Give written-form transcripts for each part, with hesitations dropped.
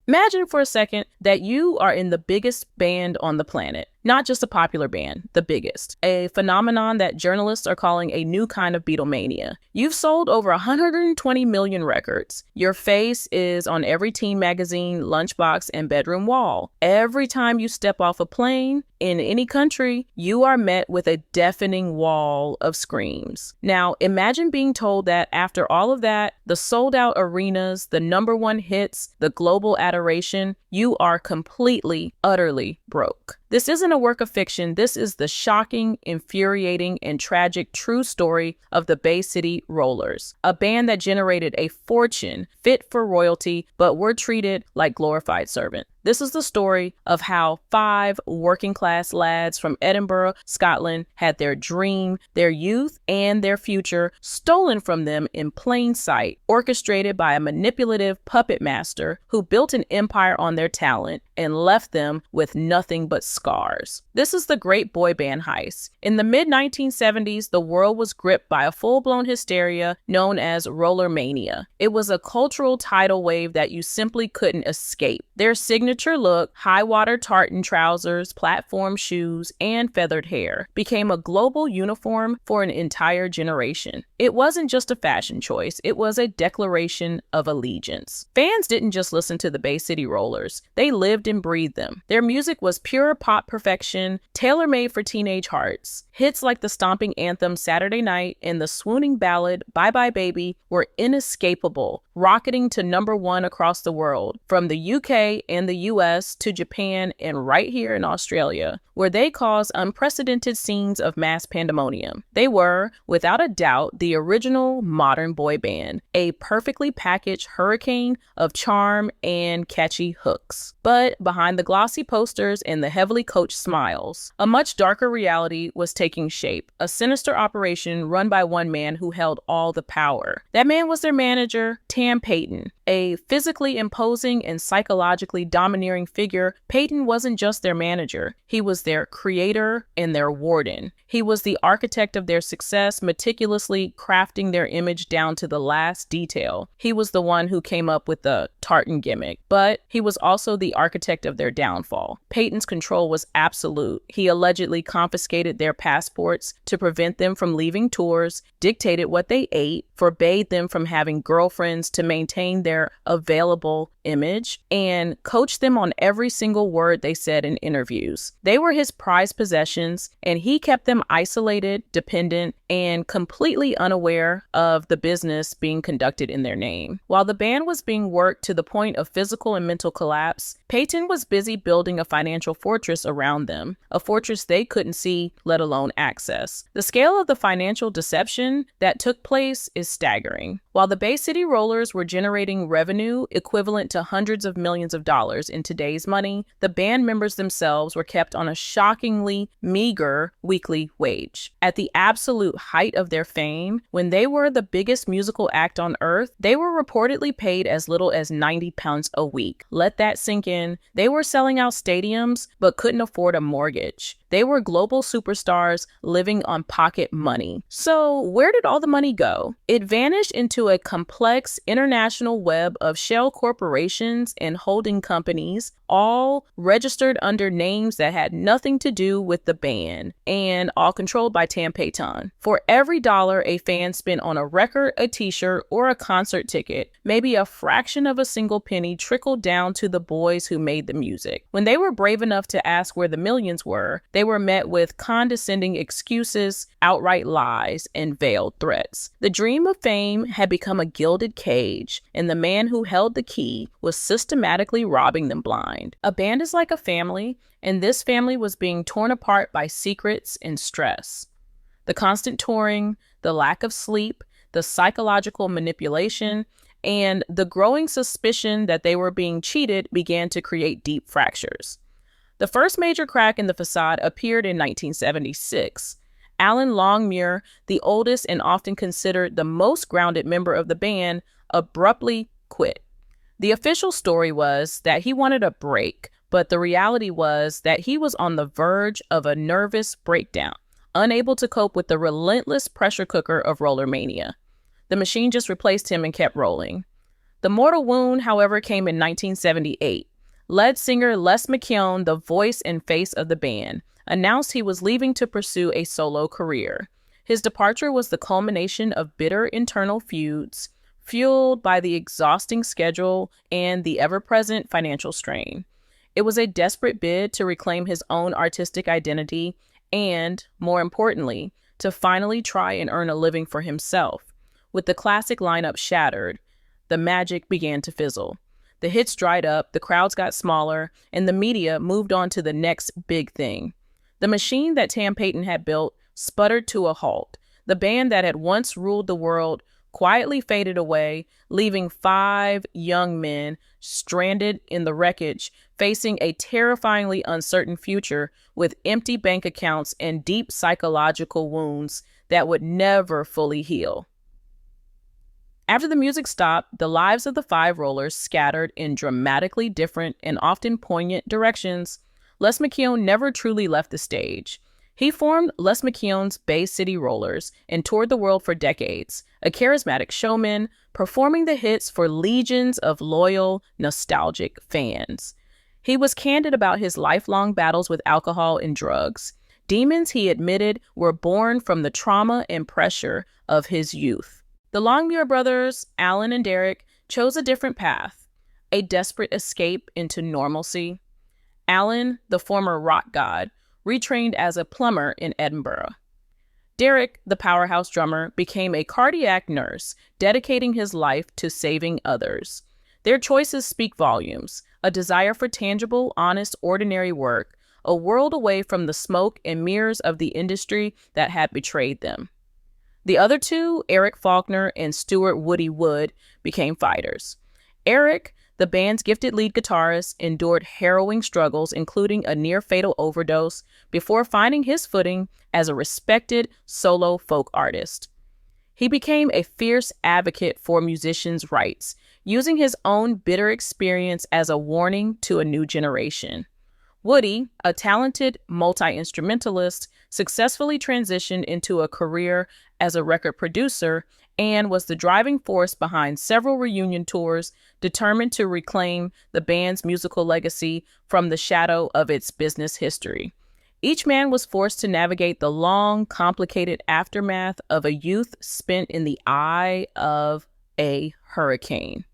Imagine for a second that you are in the biggest band on the planet. Not just a popular band, the biggest. A phenomenon that journalists are calling a new kind of Beatlemania. You've sold over 120 million records. Your face is on every teen magazine, lunchbox, and bedroom wall. Every time you step off a plane, in any country, you are met with a deafening wall of screams. Now, imagine being told that after all of that, the sold-out arenas, the #1 hits, the global adoration, you are completely, utterly broke. This isn't a work of fiction. This is the shocking, infuriating, and tragic true story of the Bay City Rollers, a band that generated a fortune fit for royalty, but were treated like glorified servants. This is the story of how 5 working-class lads from Edinburgh, Scotland, had their dream, their youth, and their future stolen from them in plain sight, orchestrated by a manipulative puppet master who built an empire on their talent and left them with nothing but scars. This is the great boy band heist. In the mid-1970s, the world was gripped by a full-blown hysteria known as Rollermania. It was a cultural tidal wave that you simply couldn't escape. Their signature look, high-water tartan trousers, platform shoes, and feathered hair became a global uniform for an entire generation. It wasn't just a fashion choice, it was a declaration of allegiance. Fans didn't just listen to the Bay City Rollers, they lived and breathed them. Their music was pure pop perfection, tailor-made for teenage hearts. Hits like the stomping anthem Saturday Night and the swooning ballad Bye Bye Baby were inescapable, rocketing to #1 across the world, from the UK and the US to Japan and right here in Australia, where they caused unprecedented scenes of mass pandemonium. They were, without a doubt, the original modern boy band, a perfectly packaged hurricane of charm and catchy hooks. But behind the glossy posters and the heavily coached smiles, a much darker reality was taking shape, a sinister operation run by one man who held all the power. That man was their manager, Tam Payton. A physically imposing and psychologically domineering figure, Payton wasn't just their manager. He was their creator and their warden. He was the architect of their success, meticulously crafting their image down to the last detail. He was the one who came up with the tartan gimmick, but he was also the architect of their downfall. Payton's control was absolute. He allegedly confiscated their passports to prevent them from leaving tours, dictated what they ate, forbade them from having girlfriends to maintain their available image, and coached them on every single word they said in interviews. They were his prized possessions, and he kept them isolated, dependent, and completely unaware of the business being conducted in their name. While the band was being worked to the point of physical and mental collapse, Payton was busy building a financial fortress around them, a fortress they couldn't see, let alone access. The scale of the financial deception that took place is staggering. While the Bay City Rollers were generating revenue equivalent to hundreds of millions of dollars in today's money, the band members themselves were kept on a shockingly meager weekly wage. At the absolute height of their fame, when they were the biggest musical act on earth, they were reportedly paid as little as £90 a week. Let that sink in. They were selling out stadiums, but couldn't afford a mortgage. They were global superstars living on pocket money. So where did all the money go? It vanished into a complex international web of shell corporations and holding companies, all registered under names that had nothing to do with the band, and all controlled by Tam Payton. For every dollar a fan spent on a record, a t-shirt, or a concert ticket, maybe a fraction of a single penny trickled down to the boys who made the music. When they were brave enough to ask where the millions were, they were met with condescending excuses, outright lies, and veiled threats. The dream of fame had become a gilded cage, and the man who held the key was systematically robbing them blind. A band is like a family, and this family was being torn apart by secrets and stress. The constant touring, the lack of sleep, the psychological manipulation, and the growing suspicion that they were being cheated began to create deep fractures. The first major crack in the facade appeared in 1976. Alan Longmuir, the oldest and often considered the most grounded member of the band, abruptly quit. The official story was that he wanted a break, but the reality was that he was on the verge of a nervous breakdown, unable to cope with the relentless pressure cooker of Rollermania. The machine just replaced him and kept rolling. The mortal wound, however, came in 1978. Lead singer Les McKeown, the voice and face of the band, announced he was leaving to pursue a solo career. His departure was the culmination of bitter internal feuds, fueled by the exhausting schedule and the ever-present financial strain. It was a desperate bid to reclaim his own artistic identity and, more importantly, to finally try and earn a living for himself. With the classic lineup shattered, the magic began to fizzle. The hits dried up, the crowds got smaller, and the media moved on to the next big thing. The machine that Tam Payton had built sputtered to a halt. The band that had once ruled the world quietly faded away, leaving 5 young men stranded in the wreckage, facing a terrifyingly uncertain future with empty bank accounts and deep psychological wounds that would never fully heal. After the music stopped, the lives of the 5 rollers scattered in dramatically different and often poignant directions. Les McKeown never truly left the stage. He formed Les McKeown's Bay City Rollers and toured the world for decades, a charismatic showman, performing the hits for legions of loyal, nostalgic fans. He was candid about his lifelong battles with alcohol and drugs. Demons, he admitted, were born from the trauma and pressure of his youth. The Longmuir brothers, Alan and Derek, chose a different path, a desperate escape into normalcy. Alan, the former rock god, retrained as a plumber in Edinburgh. Derek, the powerhouse drummer, became a cardiac nurse, dedicating his life to saving others. Their choices speak volumes, a desire for tangible, honest, ordinary work, a world away from the smoke and mirrors of the industry that had betrayed them. The other 2, Eric Faulkner and Stuart Woody Wood, became fighters. Eric, the band's gifted lead guitarist, endured harrowing struggles, including a near-fatal overdose, before finding his footing as a respected solo folk artist. He became a fierce advocate for musicians' rights, using his own bitter experience as a warning to a new generation. Woody, a talented multi-instrumentalist, successfully transitioned into a career as a record producer and was the driving force behind several reunion tours, determined to reclaim the band's musical legacy from the shadow of its business history. Each man was forced to navigate the long, complicated aftermath of a youth spent in the eye of a hurricane.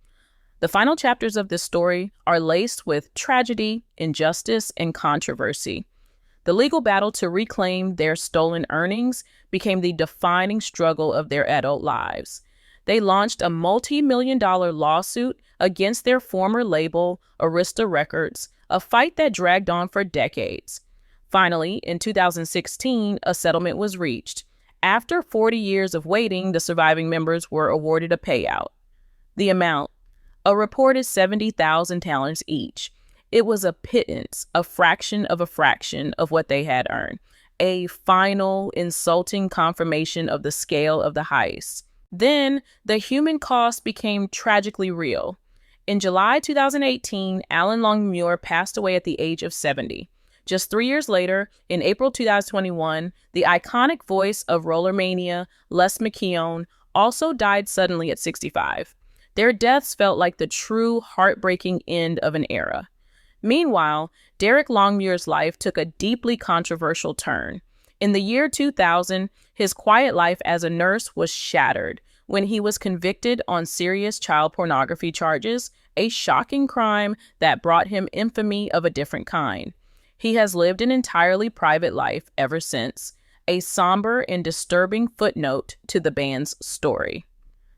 The final chapters of this story are laced with tragedy, injustice, and controversy. The legal battle to reclaim their stolen earnings became the defining struggle of their adult lives. They launched a multi-million-dollar lawsuit against their former label, Arista Records, a fight that dragged on for decades. Finally, in 2016, a settlement was reached. After 40 years of waiting, the surviving members were awarded a payout. The amount, a reported 70,000 talents each. It was a pittance, a fraction of what they had earned. A final, insulting confirmation of the scale of the heist. Then, the human cost became tragically real. In July 2018, Alan Longmuir passed away at the age of 70. Just 3 years later, in April 2021, the iconic voice of Rollermania, Les McKeown, also died suddenly at 65. Their deaths felt like the true heartbreaking end of an era. Meanwhile, Derek Longmuir's life took a deeply controversial turn. In the year 2000, his quiet life as a nurse was shattered when he was convicted on serious child pornography charges, a shocking crime that brought him infamy of a different kind. He has lived an entirely private life ever since, a somber and disturbing footnote to the band's story.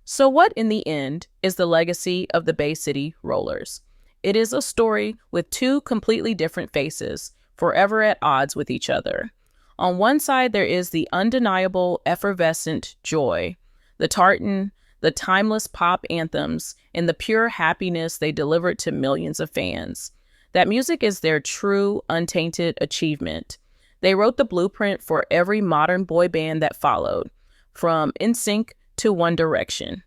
So what, in the end, is the legacy of the Bay City Rollers? It is a story with 2 completely different faces, forever at odds with each other. On one side, there is the undeniable, effervescent joy, the tartan, the timeless pop anthems, and the pure happiness they delivered to millions of fans. That music is their true, untainted achievement. They wrote the blueprint for every modern boy band that followed, from NSYNC to One Direction.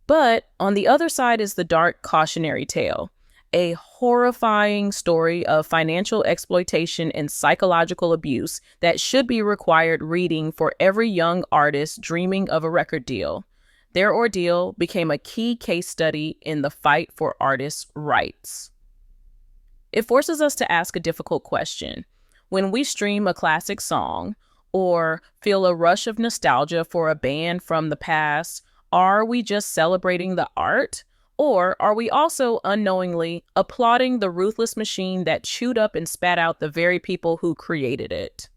But on the other side is the dark, cautionary tale, a horrifying story of financial exploitation and psychological abuse that should be required reading for every young artist dreaming of a record deal. Their ordeal became a key case study in the fight for artists' rights. It forces us to ask a difficult question. When we stream a classic song or feel a rush of nostalgia for a band from the past, are we just celebrating the art? Or are we also unknowingly applauding the ruthless machine that chewed up and spat out the very people who created it?